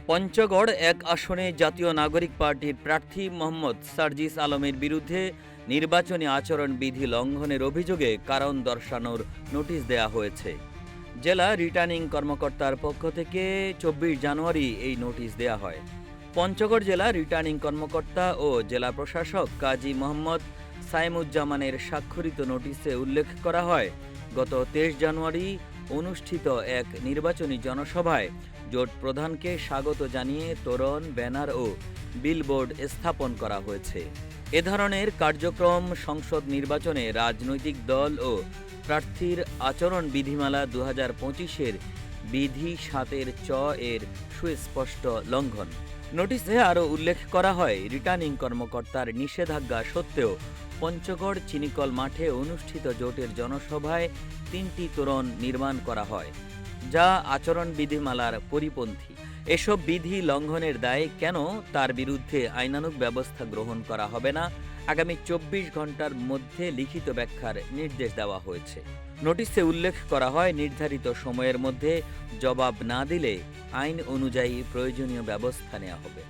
পঞ্চগড় এক আসনে জাতীয় নাগরিক পার্টির প্রার্থী মোহাম্মদ সার্জিস আলমের বিরুদ্ধে নির্বাচনী আচরণবিধি লঙ্ঘনের অভিযোগে কারণ দর্শানোর নোটিশ দেয়া হয়েছে। জেলা রিটার্নিং কর্মকর্তার পক্ষ থেকে ২৪ জানুয়ারি এই নোটিশ দেয়া হয়। পঞ্চগড় জেলা রিটার্নিং কর্মকর্তা ও জেলা প্রশাসক কাজী মোহাম্মদ সাইমুজ্জামানের স্বাক্ষরিত নোটিশে উল্লেখ করা হয়, গত ২৩ জানুয়ারি অনুষ্ঠিত এক নির্বাচনী জনসভায় জোট প্রধানকে স্বাগত জানিয়ে তোরণ, ব্যানার ও বিলবোর্ড স্থাপন করা হয়েছে। এ ধরনের কার্যক্রম সংসদ নির্বাচনে রাজনৈতিক দল ও প্রার্থীর আচরণ বিধিমালা ২০২৫-এর বিধি ৭-এর চ এর সুস্পষ্ট লঙ্ঘন। নোটিশে আরও উল্লেখ করা হয়, রিটার্নিং কর্মকর্তার নিষেধাজ্ঞা সত্ত্বেও পঞ্চগড় চিনিকল মাঠে অনুষ্ঠিত জোটের জনসভায় ৩টি তোরণ নির্মাণ করা হয়, যা আচরণ বিধিমালার পরিপন্থী। এসব বিধি লঙ্ঘনের দায়ে কেন তার বিরুদ্ধে আইনানুগ ব্যবস্থা গ্রহণ করা হবে না, আগামী ২৪ ঘন্টার মধ্যে লিখিত ব্যাখ্যার নির্দেশ দেওয়া হয়েছে। নোটিশে উল্লেখ করা হয়, নির্ধারিত সময়ের মধ্যে জবাব না দিলে আইন অনুযায়ী প্রয়োজনীয় ব্যবস্থা নেওয়া হবে।